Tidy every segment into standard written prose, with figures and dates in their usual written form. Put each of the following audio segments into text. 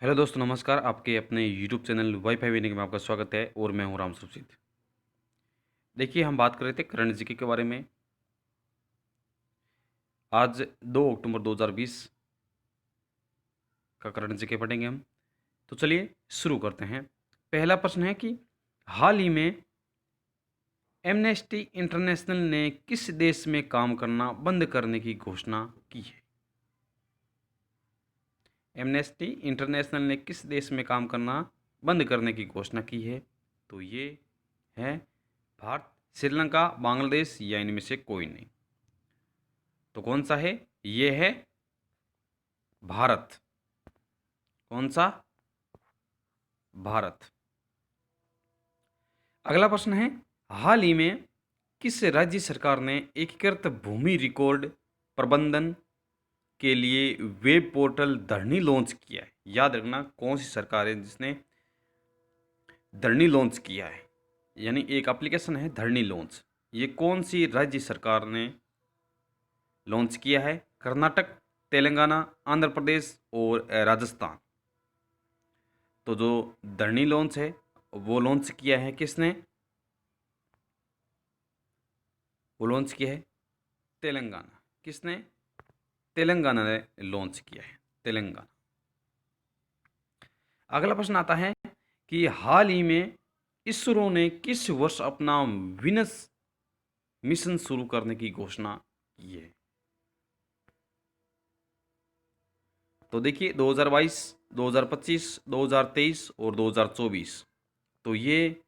Hello दोस्तों, नमस्कार। आपके अपने यूट्यूब चैनल वाईफाई वीनिंग में आपका स्वागत है और मैं हूं राम सुरजीत। देखिए, हम बात कर रहे थे करंट जीके के बारे में। आज 2 अक्टूबर 2020 का करंट जीके पढ़ेंगे हम। तो चलिए शुरू करते हैं। पहला प्रश्न है कि हाल ही में एमनेस्टी इंटरनेशनल ने किस देश में काम करना बंद करने की घोषणा की है? एमनेस्टी इंटरनेशनल ने किस देश में काम करना बंद करने की घोषणा की है? तो ये है भारत, श्रीलंका, बांग्लादेश या इनमें से कोई नहीं। तो कौन सा है? ये है भारत। कौन सा? भारत। अगला प्रश्न है, हाल ही में किस राज्य सरकार ने एकीकृत भूमि रिकॉर्ड प्रबंधन के लिए वेब पोर्टल धरनी लॉन्च किया है? याद रखना, कौन सी सरकार है जिसने धरनी लॉन्च किया है, यानी एक एप्लीकेशन है धरनी लॉन्च। ये कौन सी राज्य सरकार ने लॉन्च किया है? कर्नाटक, तेलंगाना, आंध्र प्रदेश और राजस्थान। तो जो धरनी लॉन्च है वो लॉन्च किया है किसने? वो लॉन्च किया है तेलंगाना। किसने? तेलंगाना ने लॉन्च किया है, तेलंगाना। अगला प्रश्न आता है कि हाल ही में इसरो ने किस वर्ष अपना विनस मिशन शुरू करने की घोषणा की है? तो देखिए, 2022, 2025, 2023 और 2024। तो ये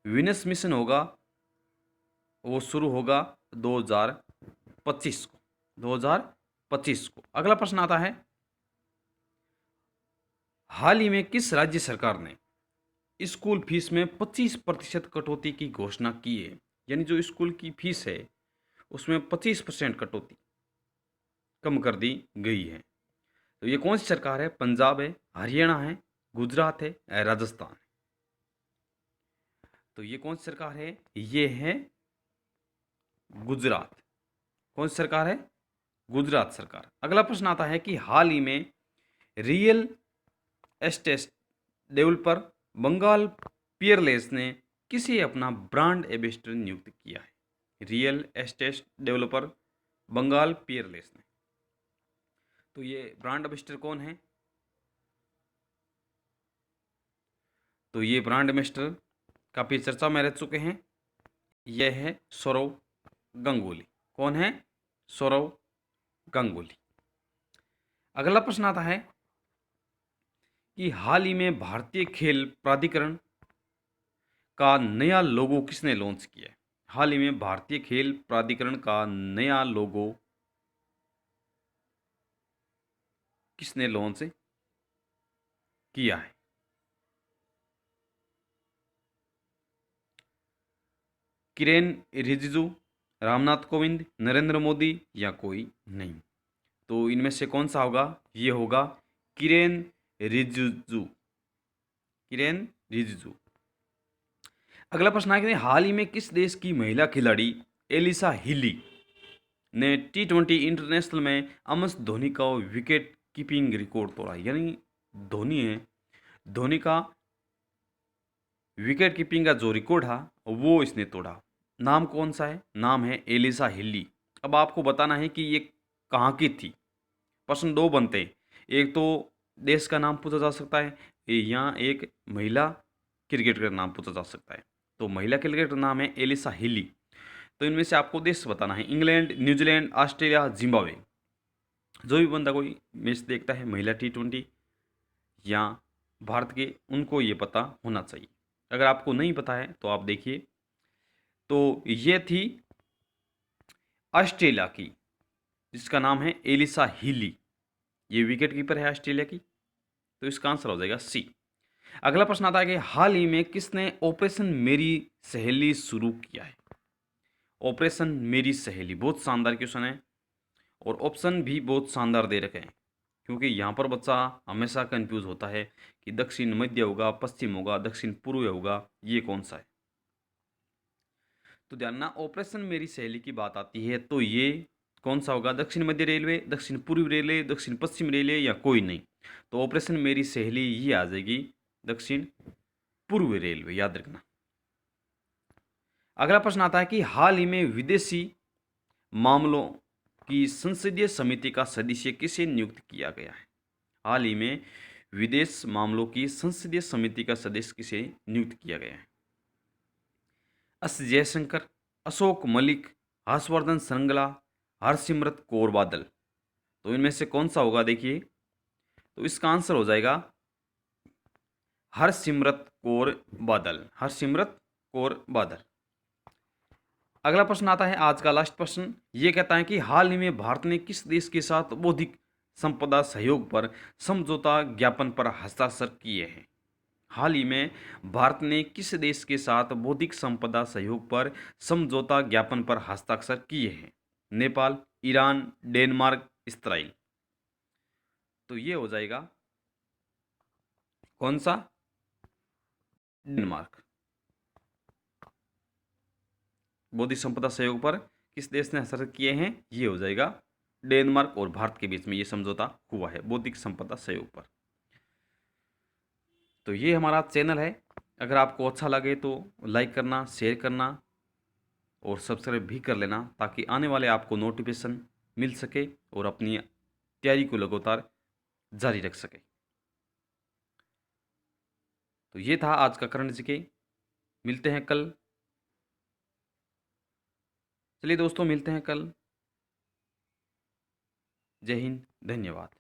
विनस मिशन होगा, वो शुरू होगा 2025 को। 2025 को। अगला प्रश्न आता है, हाल ही में किस राज्य सरकार ने स्कूल फीस में 25% कटौती की घोषणा की है? यानी जो स्कूल की फीस है उसमें 25% कटौती कम कर दी गई है। तो ये कौन सी सरकार है? पंजाब है, हरियाणा है, गुजरात है, राजस्थान है। तो ये कौन सी सरकार है? ये है गुजरात। कौन सी सरकार है? गुजरात सरकार। अगला प्रश्न आता है कि हाल ही में real estate developer Bengal Peerless ने किसे अपना ब्रांड एम्बेसडर नियुक्त किया है? Real estate developer Bengal Peerless ने। तो ये ब्रांड एम्बेसडर कौन है? तो ये ब्रांड एम्बेसडर काफ़ी चर्चा में रह चुके हैं। यह है सौरव गंगुली। कौन है? सौरव गंगुली। अगला प्रश्न आता है कि हाल ही में भारतीय खेल प्राधिकरण का नया लोगो किसने लॉन्च किया है? हाल ही में भारतीय खेल प्राधिकरण का नया लोगो किसने लॉन्च किया है? किरेन रिजिजू, रामनाथ कोविंद, नरेंद्र मोदी या कोई नहीं। तो इनमें से कौन सा होगा? ये होगा किरेन रिजिजू। किरेन रिजिजू। अगला प्रश्न है कि हाल ही में किस देश की महिला खिलाड़ी एलिसा हिली ने T20 इंटरनेशनल में एमएस धोनी का विकेट कीपिंग रिकॉर्ड तोड़ा? यानी धोनी है, धोनी का विकेट कीपिंग का जो रिकॉर्ड है वो इसने तोड़ा। नाम कौन सा है? नाम है एलिसा हिली। अब आपको बताना है कि ये कहाँ की थी। प्रश्न दो बनते हैं, एक तो देश का नाम पूछा जा सकता है या एक महिला क्रिकेटर का नाम पूछा जा सकता है। तो महिला क्रिकेटर नाम है एलिसा हिली। तो इनमें से आपको देश बताना है, इंग्लैंड, न्यूजीलैंड, ऑस्ट्रेलिया, जिम्बाब्वे। जो भी बंदा कोई मैच देखता है महिला T20 या भारत के, उनको ये पता होना चाहिए। अगर आपको नहीं पता है तो आप देखिए। तो ये थी ऑस्ट्रेलिया की, जिसका नाम है एलिसा हिली। ये विकेट कीपर है ऑस्ट्रेलिया की। तो इसका आंसर हो जाएगा सी। अगला प्रश्न आता है कि हाल ही में किसने ऑपरेशन मेरी सहेली शुरू किया है? ऑपरेशन मेरी सहेली बहुत शानदार क्वेश्चन है और ऑप्शन भी बहुत शानदार दे रखे हैं, क्योंकि यहाँ पर बच्चा हमेशा कंफ्यूज होता है कि दक्षिण मध्य होगा, पश्चिम होगा, दक्षिण पूर्व होगा, ये कौन सा है। तो ध्यान ना, ऑपरेशन मेरी सहेली की बात आती है तो ये कौन सा होगा? दक्षिण मध्य रेलवे, दक्षिण पूर्व रेलवे, दक्षिण पश्चिम रेलवे या कोई नहीं? तो ऑपरेशन मेरी सहेली ये आ जाएगी, दक्षिण पूर्व रेलवे, याद रखना। अगला प्रश्न आता है कि हाल ही में विदेशी मामलों की संसदीय समिति का सदस्य किसे नियुक्त किया गया है? हाल ही में विदेश मामलों की संसदीय समिति का सदस्य किसे नियुक्त किया गया है? एस जयशंकर, अशोक मलिक, हर्षवर्धन श्रृंगला, हरसिमरत कौर बादल। तो इनमें से कौन सा होगा? देखिए, तो इसका आंसर हो जाएगा हरसिमरत कौर बादल, हरसिमरत कौर बादल। अगला प्रश्न आता है, आज का लास्ट प्रश्न, ये कहता है कि हाल ही में भारत ने किस देश के साथ बौद्धिक संपदा सहयोग पर समझौता ज्ञापन पर हस्ताक्षर किए हैं? हाल ही में भारत ने किस देश के साथ बौद्धिक संपदा सहयोग पर समझौता ज्ञापन पर हस्ताक्षर किए हैं? Nepal, Iran, Denmark, Israel. तो ये हो जाएगा कौन सा? डेनमार्क। बौद्धिक संपदा सहयोग पर किस देश ने हस्ताक्षर किए हैं? ये हो जाएगा डेनमार्क और भारत के बीच में ये समझौता हुआ है बौद्धिक संपदा सहयोग पर। तो ये हमारा चैनल है, अगर आपको अच्छा लगे तो लाइक करना, शेयर करना और सब्सक्राइब भी कर लेना, ताकि आने वाले आपको नोटिफिकेशन मिल सके और अपनी तैयारी को लगातार जारी रख सके। तो ये था आज का करंट जीके। मिलते हैं कल। चलिए दोस्तों, मिलते हैं कल। जय हिंद, धन्यवाद।